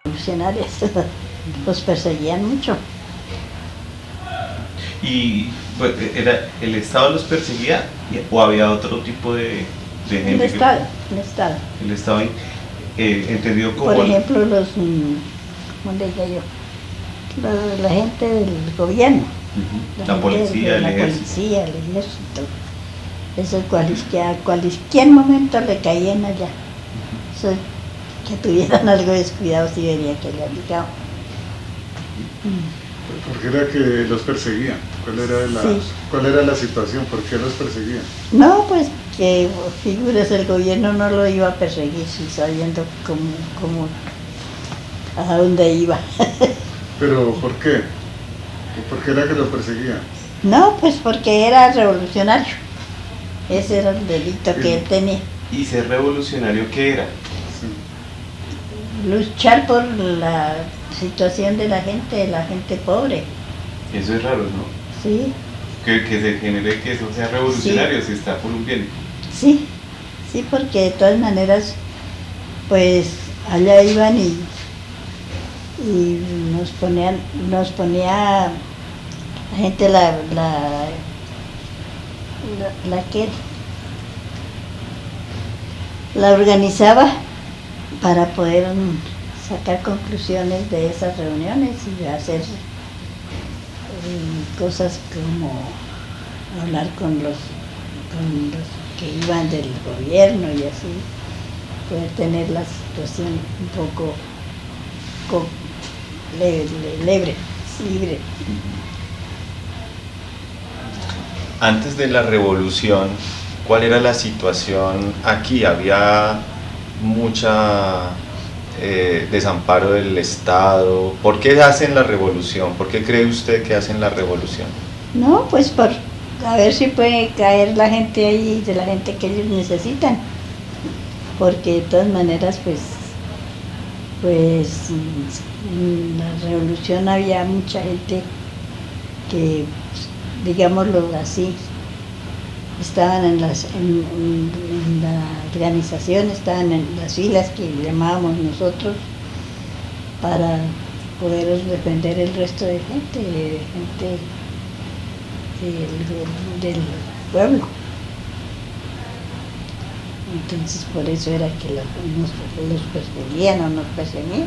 Revolucionarios los perseguían mucho. ¿Y pues, el Estado los perseguía o había otro tipo de gente? El Estado. El Estado entendido como... Por ejemplo, ¿cómo le digo yo? La gente del gobierno. La policía, el ejército. Policía, el ejército. Eso cualquier momento le caían allá. Eso, que tuvieran algo descuidado si vería que le había llegado. ¿Por qué era que los perseguían? ¿Cuál era la situación? ¿Por qué los perseguían? No, pues que figuras, el gobierno no lo iba a perseguir, si sabiendo cómo a dónde iba. ¿Pero por qué? ¿Por qué era que lo perseguían? No, pues porque era revolucionario. Ese era el delito que él tenía. ¿Y ser revolucionario qué era? Luchar por la situación de la gente pobre. Eso es raro, ¿no? Sí. Que se genere que eso sea revolucionario, si está por un bien. Sí, porque de todas maneras, pues allá iban y nos ponía la gente la organizaba para poder sacar conclusiones de esas reuniones y hacer cosas como hablar con los que iban del gobierno y así poder tener la situación un poco libre. Antes de la revolución, ¿cuál era la situación aquí? ¿Había mucha desamparo del Estado? ¿Por qué hacen la revolución? ¿Por qué cree usted que hacen la revolución? No, pues por a ver si puede caer la gente ahí, de la gente que ellos necesitan, porque de todas maneras pues en la revolución había mucha gente que, digámoslo así, estaban en la organización, estaban en las filas que llamábamos nosotros para poder defender el resto de gente del pueblo. Entonces por eso era que los perseguían o nos perseguían.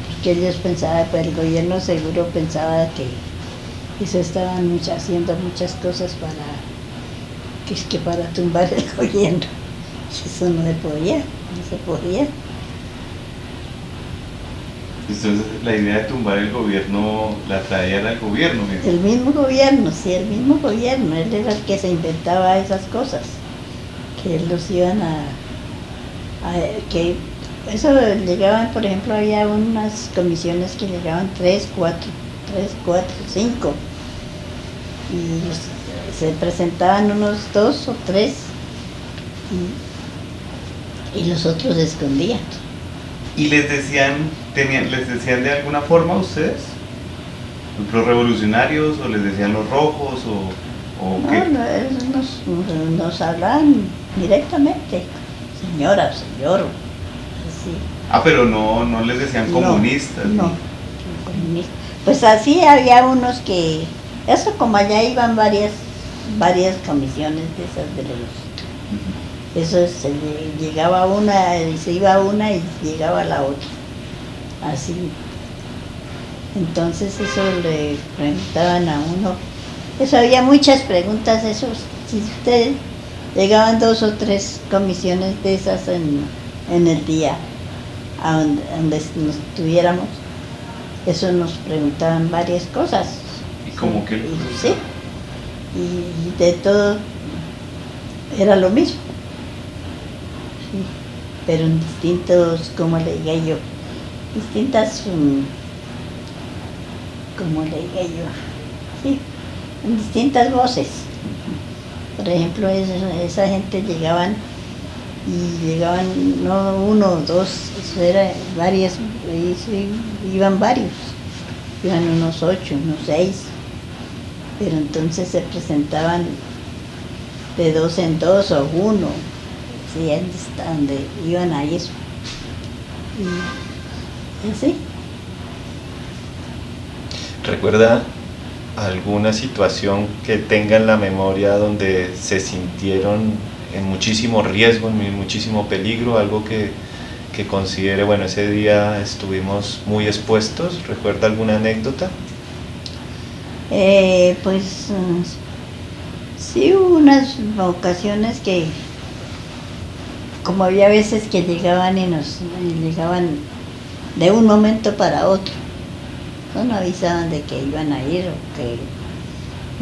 Porque ellos pensaban, pues el gobierno seguro pensaba que eso estaban haciendo muchas cosas para tumbar el gobierno. Eso no se podía. Entonces la idea de tumbar el gobierno la traía el gobierno mismo. El mismo gobierno, él era el que se inventaba esas cosas, que los iban que eso llegaban, por ejemplo, había unas comisiones que llegaban 3, 4, 5, y se presentaban unos 2 o 3 y los otros se escondían. ¿Y les decían de alguna forma a ustedes? ¿Los revolucionarios o les decían los rojos o No, qué? no, ellos nos hablaban directamente, señora, señor, así. Ah, pero no les decían comunistas. No, comunistas. Pues así había unos que, eso como allá iban varias comisiones de esas de los... Eso llegaba una y se iba una y llegaba la otra, así. Entonces eso le preguntaban a uno, eso había muchas preguntas, eso, si ustedes llegaban 2 o 3 comisiones de esas en el día, a donde nos tuviéramos, eso nos preguntaban varias cosas. ¿Y cómo que? Sí, y de todo era lo mismo. Sí, pero en distintos, como le diga yo, distintas, como le diga yo, sí, en distintas voces. Por ejemplo, esa gente llegaban no 1 o 2, eso era varias, iban varios, iban unos 8, unos 6, pero entonces se presentaban de dos en dos o uno, sí, hasta donde iban a ir. Y así. ¿Recuerda alguna situación que tenga en la memoria donde se sintieron en muchísimo riesgo, en muchísimo peligro, algo que considere, bueno, ese día estuvimos muy expuestos? ¿Recuerda alguna anécdota? Pues sí, hubo unas ocasiones que, como había veces que llegaban y llegaban de un momento para otro, no avisaban de que iban a ir o que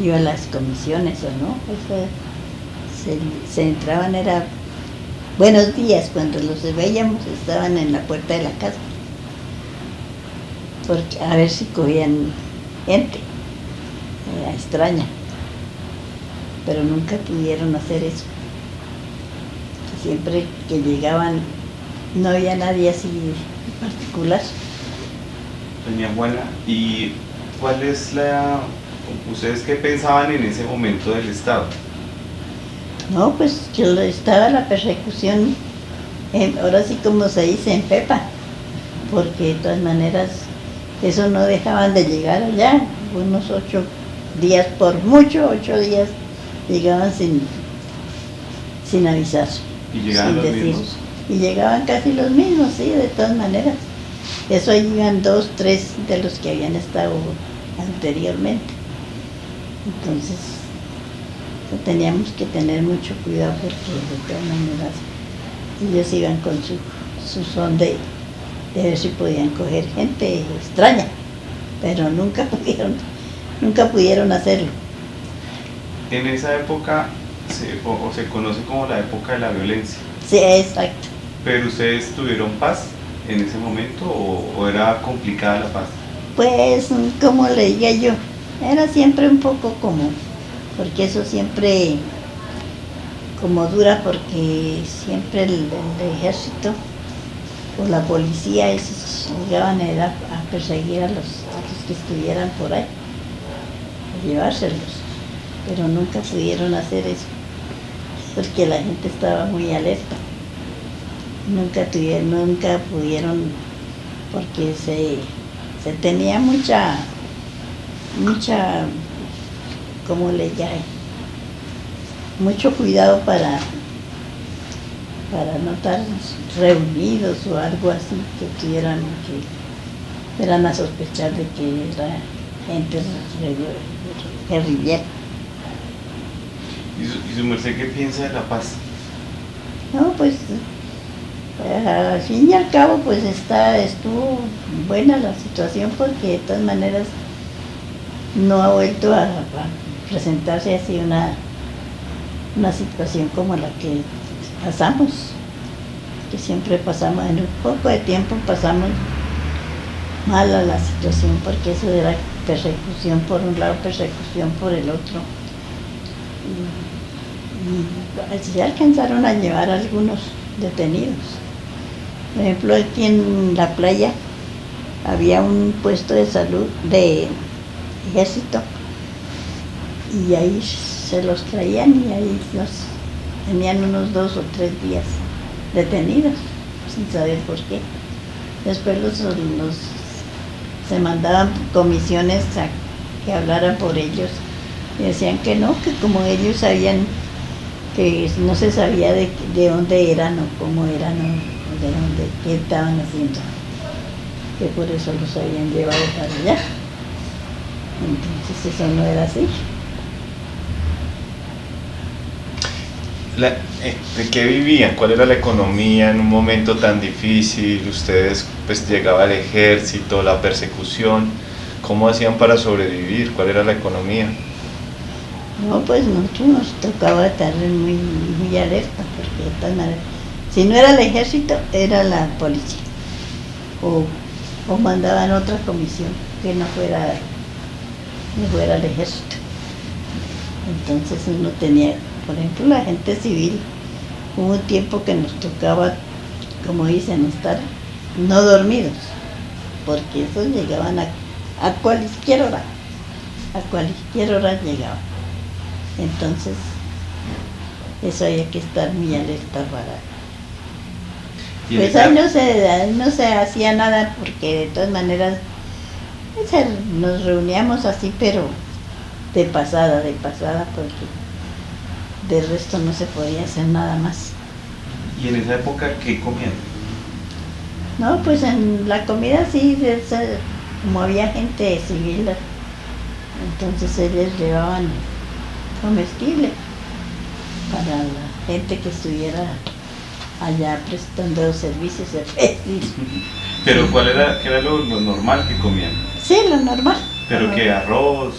iban a las comisiones o no, pues se entraban, era buenos días, cuando los veíamos estaban en la puerta de la casa, porque a ver si cogían gente extraña, pero nunca pudieron hacer eso. Siempre que llegaban no había nadie así en particular. Doña Juana, ¿y cuál es ustedes qué pensaban en ese momento del Estado? No, pues que estaba la persecución, ahora sí como se dice, en Pepa, porque de todas maneras eso no dejaban de llegar allá, unos 8 días, por mucho 8 días llegaban sin avisar, ¿Y llegaban sin los decir. mismos? Y llegaban casi los mismos, sí, de todas maneras. Eso ahí iban 2, 3 de los que habían estado anteriormente. Entonces teníamos que tener mucho cuidado porque de todas maneras ellos iban con su son de ver si podían coger gente extraña, pero nunca pudieron hacerlo. En esa época se conoce como la época de la violencia. Sí, exacto. ¿Pero ustedes tuvieron paz en ese momento o era complicada la paz? Pues, como le diga yo, era siempre un poco como, porque eso siempre como dura, porque siempre el ejército o la policía esos llegaban a perseguir a los que estuvieran por ahí, a llevárselos, pero nunca pudieron hacer eso, porque la gente estaba muy alerta. Nunca pudieron, porque se tenía mucha, ¿cómo le llamo? Mucho cuidado para no estar reunidos o algo así, que fueran a sospechar de que era gente guerrillera. ¿Y su merced qué piensa de la paz? No, pues al fin y al cabo pues estuvo buena la situación, porque de todas maneras no ha vuelto a presentarse así una situación como la que pasamos, que siempre pasamos, en un poco de tiempo pasamos mal a la situación, porque eso era persecución por un lado, persecución por el otro. Y se alcanzaron a llevar a algunos detenidos. Por ejemplo, aquí en la playa había un puesto de salud de ejército y ahí se los traían y ahí los tenían unos 2 o 3 días detenidos sin saber por qué. Después se mandaban comisiones a que hablaran por ellos y decían que no, que como ellos sabían que no se sabía de dónde eran o cómo eran o de dónde, qué estaban haciendo, que por eso los habían llevado para allá. Entonces eso no era así. ¿De qué vivían? ¿Cuál era la economía en un momento tan difícil? Ustedes, pues llegaba el ejército, la persecución, ¿cómo hacían para sobrevivir? ¿Cuál era la economía? No, pues nosotros nos tocaba estar muy, muy alerta, porque de tal manera, si no era el ejército, era la policía, o mandaban otra comisión que no fuera el ejército. Entonces uno tenía, por ejemplo, la gente civil, hubo un tiempo que nos tocaba, como dicen, estar no dormidos, porque esos llegaban a cualquier hora, a cualquier hora llegaba. Entonces, eso había que estar muy alerta para... Y en Pues esa- ahí no se hacía nada porque de todas maneras nos reuníamos así, pero de pasada, porque de resto no se podía hacer nada más. ¿Y en esa época qué comían? No, pues en la comida sí, como había gente civil, entonces ellos llevaban comestible para la gente que estuviera allá prestando servicios de pesca. Pero qué era lo normal que comían? Sí, lo normal. Pero Lo que normal. arroz,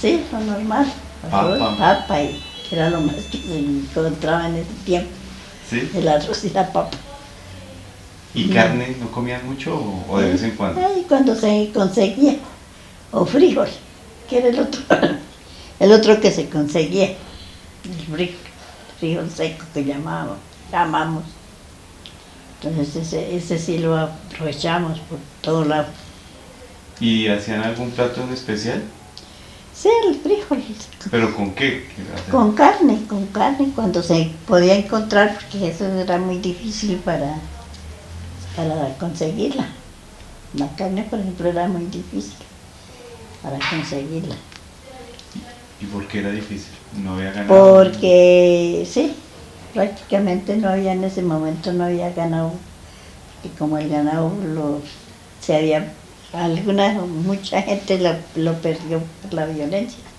Sí, lo normal. Arroz, Papa. papa, y que era lo más que se encontraba en ese tiempo, ¿sí? el arroz y la papa. ¿Y Sí. carne no comían mucho o de vez en cuando? Y cuando se conseguía, o frijol, que era el otro que se conseguía, el frijol seco que llamamos. Entonces ese sí lo aprovechamos por todo lado. ¿Y hacían algún plato en especial? Sí, el frijol, ¿Pero con qué? con carne, cuando se podía encontrar, porque eso era muy difícil para conseguirla. La carne, por ejemplo, era muy difícil para conseguirla. ¿Y por qué era difícil? No había ganado. Porque sí, prácticamente no había en ese momento, no había ganado, y como el ganado mucha gente lo perdió por la violencia.